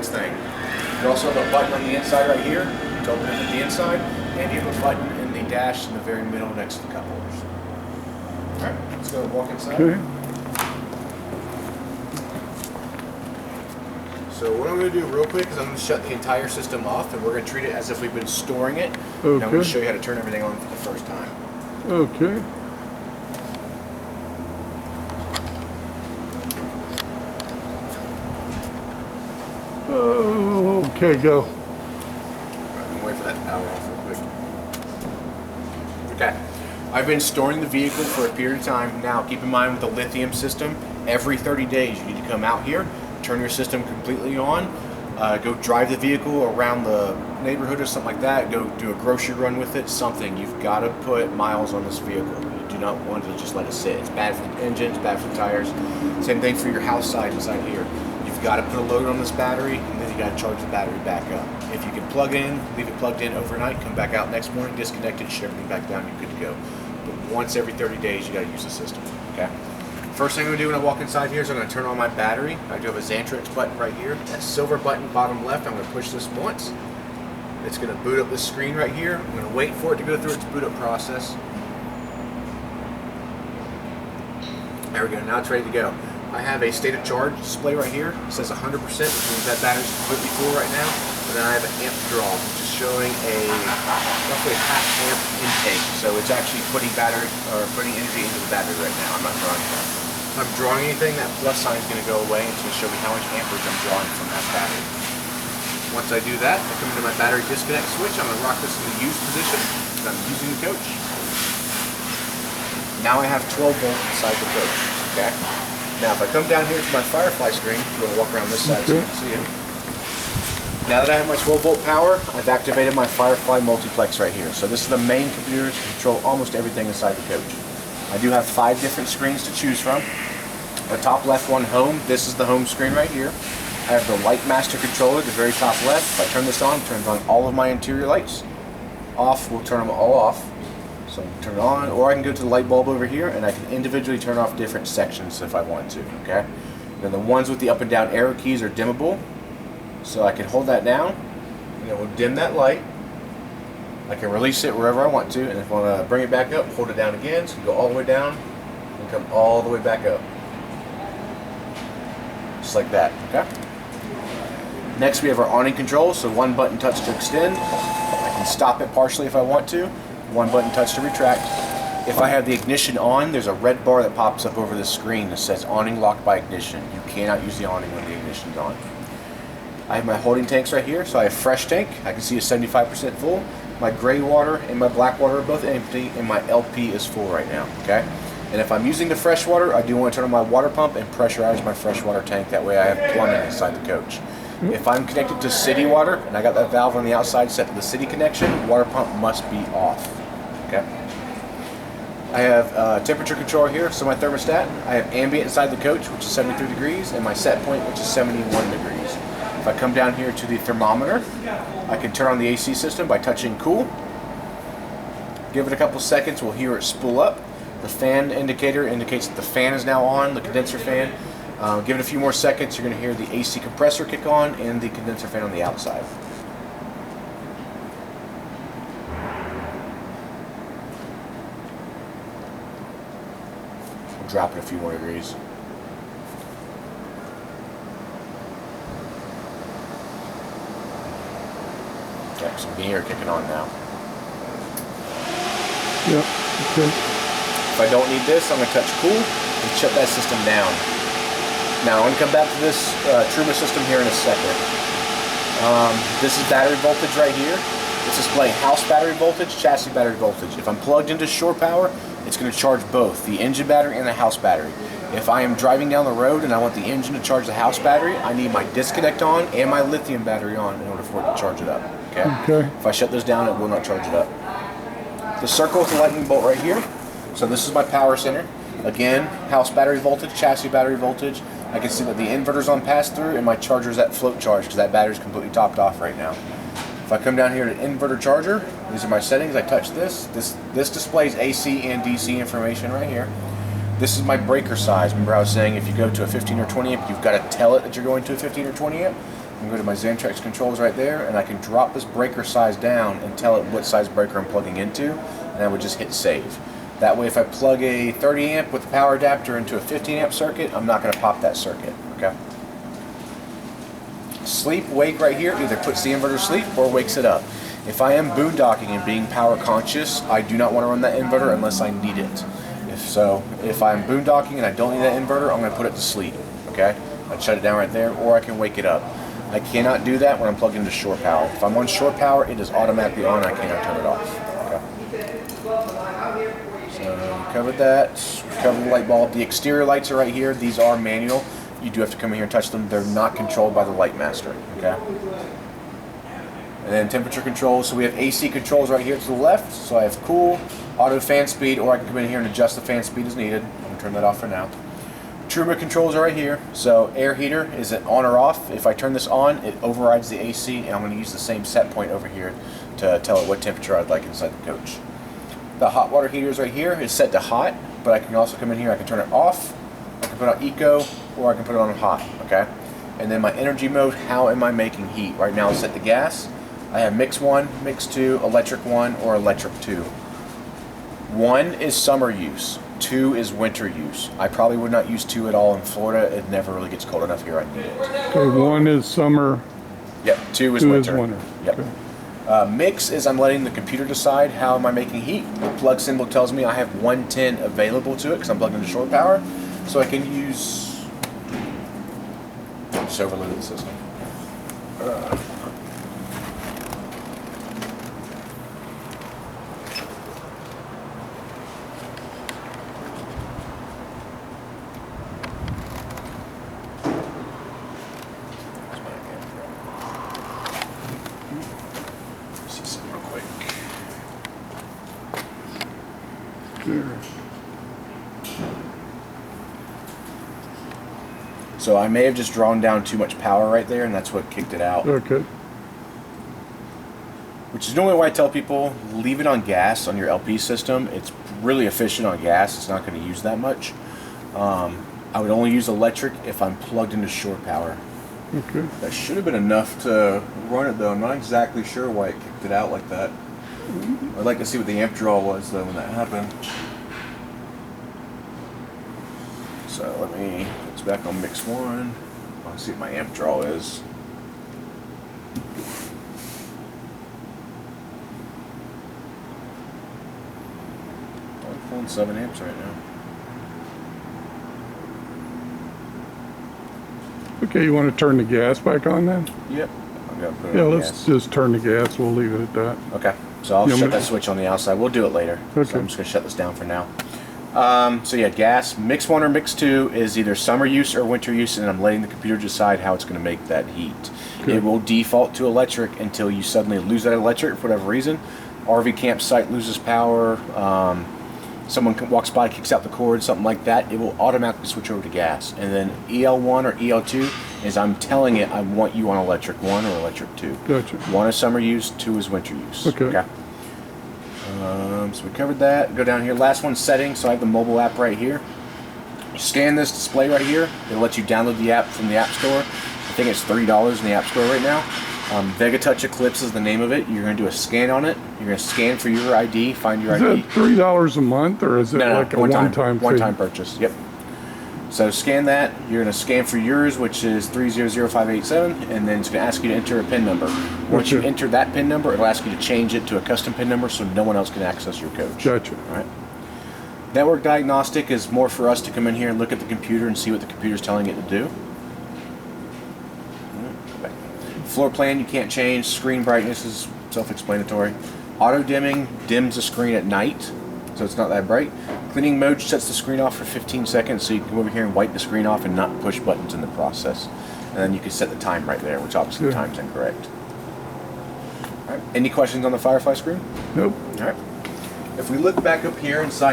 its thing. You also have a button on the inside right here to open it from the inside, and you have a button in the dash in the very middle next to the cup holders. Alright, let's go walk inside. Okay. So what I'm going to do real quick is I'm going to shut the entire system off, and we're going to treat it as if we've been storing it. Okay. And I'm going to show you how to turn everything on for the first time. Okay. Oh, okay, go. I'm going to wait for that power off real quick. Okay. I've been storing the vehicle for a period of time. Now, keep in mind with the lithium system, every 30 days you need to come out here, turn your system completely on, go drive the vehicle around the neighborhood or something like that, go do a grocery run with it, something. You've got to put miles on this vehicle. You do not want to just let it sit. It's bad for the engine, it's bad for the tires. Same thing for your house side inside here. You've got to put a load on this battery, and then you got to charge the battery back up. If you can plug in, leave it plugged in overnight, come back out next morning, disconnect it, shut everything back down, you're good to go. But once every 30 days, you got to use the system, okay? First thing I'm going to do when I walk inside here is I'm going to turn on my battery. I do have a Xantrex button right here. That silver button bottom left, I'm going to push this once. It's going to boot up this screen right here. I'm going to wait for it to go through its boot up process. There we go, now it's ready to go. I have a state of charge display right here. It says 100%, which means that battery's completely full right now. And then I have an amp draw, which is showing a roughly half amp intake. So it's actually putting energy into the battery right now. I'm not drawing that. If I'm drawing anything, that plus sign is going to go away, and it's going to show me how much amperage I'm drawing from that battery. Once I do that, I come into my battery disconnect switch. I'm going to rock this in the use position, because I'm using the coach. Now I have 12 volts inside the coach, okay? Now if I come down here to my Firefly screen, I'm going to walk around this side so you can see it. Now that I have my 12 volt power, I've activated my Firefly multiplex right here. So this is the main computer to control almost everything inside the coach. I do have 5 different screens to choose from. The top left one, home. This is the home screen right here. I have the light master controller at the very top left. If I turn this on, it turns on all of my interior lights. Off will turn them all off. So I can turn it on, or I can go to the light bulb over here and I can individually turn off different sections if I want to, okay? Then the ones with the up and down arrow keys are dimmable. So I can hold that down and it will dim that light. I can release it wherever I want to, and if I want to bring it back up, hold it down again, so you can go all the way down and come all the way back up. Just like that, okay? Next we have our awning control, so one button touch to extend. I can stop it partially if I want to. One button touch to retract. If I have the ignition on, there's a red bar that pops up over the screen that says awning locked by ignition. You cannot use the awning when the ignition's on. I have my holding tanks right here, so I have fresh tank. I can see it's 75% full. My gray water and my black water are both empty, and my LP is full right now, okay? And if I'm using the fresh water, I do want to turn on my water pump and pressurize my freshwater tank. That way I have plumbing inside the coach. If I'm connected to city water, and I got that valve on the outside set to the city connection, water pump must be off. Okay. I have temperature control here, so my thermostat. I have ambient inside the coach, which is 73 degrees, and my set point, which is 71 degrees. If I come down here to the thermometer, I can turn on the AC system by touching cool. Give it a couple seconds, we'll hear it spool up. The fan indicator indicates that the fan is now on, the condenser fan. Give it a few more seconds, you're going to hear the AC compressor kick on and the condenser fan on the outside. We'll drop it a few more degrees. Okay, so the air kicking on now. Yep, okay. If I don't need this, I'm going to touch cool and shut that system down. Now, I'm going to come back to this Truma system here in a second. This is battery voltage right here. It's displaying house battery voltage, chassis battery voltage. If I'm plugged into shore power, it's going to charge both, the engine battery and the house battery. If I am driving down the road and I want the engine to charge the house battery, I need my disconnect on and my lithium battery on in order for it to charge it up. Okay? If I shut this down, it will not charge it up. The circle with the lightning bolt right here. So this is my power center. Again, house battery voltage, chassis battery voltage. I can see that the inverter's on pass-through and my charger's at float charge because that battery's completely topped off right now. If I come down here to inverter charger, these are my settings. I touch this. This displays AC and DC information right here. This is my breaker size. Remember I was saying if you go to a 15 or 20 amp, you've got to tell it that you're going to a 15 or 20 amp. I'm going to go to my Xantrex controls right there, and I can drop this breaker size down and tell it what size breaker I'm plugging into, and I would just hit save. That way if I plug a 30 amp with a power adapter into a 15 amp circuit, I'm not going to pop that circuit. Okay. Sleep, wake right here either puts the inverter to sleep or wakes it up. If I am boondocking and being power conscious, I do not want to run that inverter unless I need it. If I'm boondocking and I don't need that inverter, I'm going to put it to sleep. Okay, I'd shut it down right there, or I can wake it up. I cannot do that when I'm plugged into shore power. If I'm on shore power, it is automatically on. I cannot turn it off. Okay. So we covered that. We covered the light bulb. The exterior lights are right here. These are manual. You do have to come in here and touch them. They're not controlled by the light master. Okay. And then temperature controls. So we have AC controls right here to the left. So I have cool, auto fan speed, or I can come in here and adjust the fan speed as needed. I'm going to turn that off for now. Truma controls are right here. So air heater, is it on or off? If I turn this on, it overrides the AC, and I'm going to use the same set point over here to tell it what temperature I'd like inside the coach. The hot water heater is right here. It's set to hot, but I can also come in here. I can turn it off. I can put it on eco, or I can put it on hot. Okay. And then my energy mode. How am I making heat? Right now, it's set to gas. I have mix 1, mix 2, electric 1, or electric 2. 1 is summer use. 2 is winter use. I probably would not use 2 at all in Florida. It never really gets cold enough here. I need it. Okay, 1 is summer. Yep. 2 is 2 winter. is winter. Yep. Okay. Mix is I'm letting the computer decide how am I making heat. The plug symbol tells me I have 110 available to it because I'm plugged into shore power, so I can use. Just overloaded the system. So I may have just drawn down too much power right there, and that's what kicked it out. Okay. Which is normally why I tell people, leave it on gas on your LP system. It's really efficient on gas. It's not going to use that much. I would only use electric if I'm plugged into shore power. Okay. That should have been enough to run it, though. I'm not exactly sure why it kicked it out like that. I'd like to see what the amp draw was, though, when that happened. So let me, it's back on mix 1. I'll see what my amp draw is. I'm pulling 7 amps right now. Okay, you want to turn the gas back on then? Yep. I'm gonna put it Yeah, on let's gas. just turn the gas. We'll leave it at that. Okay. So I'll Yeah, shut that switch on the outside. We'll do it later. Okay. So I'm just going to shut this down for now. So yeah, gas. Mix 1 or mix 2 is either summer use or winter use, and I'm letting the computer decide how it's going to make that heat. Okay. It will default to electric until you suddenly lose that electric for whatever reason. RV campsite loses power. Someone walks by, kicks out the cord, something like that. It will automatically switch over to gas. And then EL1 or EL2 is I'm telling it I want you on electric 1 or electric 2. Gotcha. 1 is summer use, 2 is winter use. Okay. So we covered that. Go down here. Last one, settings. So I have the mobile app right here. You scan this display right here. It'll let you download the app from the App Store. I think it's $3 in the App Store right now. Vega Touch Eclipse is the name of it. You're going to do a scan on it. You're going to scan for your ID, find your Is ID. that $3 a month, or is it like a one-time fee? One-time purchase. Yep. So scan that. You're going to scan for yours, which is 300587, and then it's going to ask you to enter a PIN number. Once you Gotcha. enter that PIN number, it'll ask you to change it to a custom PIN number so no one else can access your coach. Gotcha. All right. Network diagnostic is more for us to come in here and look at the computer and see what the computer's telling it to do. Floor plan you can't change. Screen brightness is self-explanatory. Auto dimming dims the screen at night, so it's not that bright. Cleaning mode sets the screen off for 15 seconds, so you can come over here and wipe the screen off and not push buttons in the process. And then you can set the time right there, which obviously the time's incorrect. All right. Any questions on the Firefly screen? Nope. All right. If we look back up here inside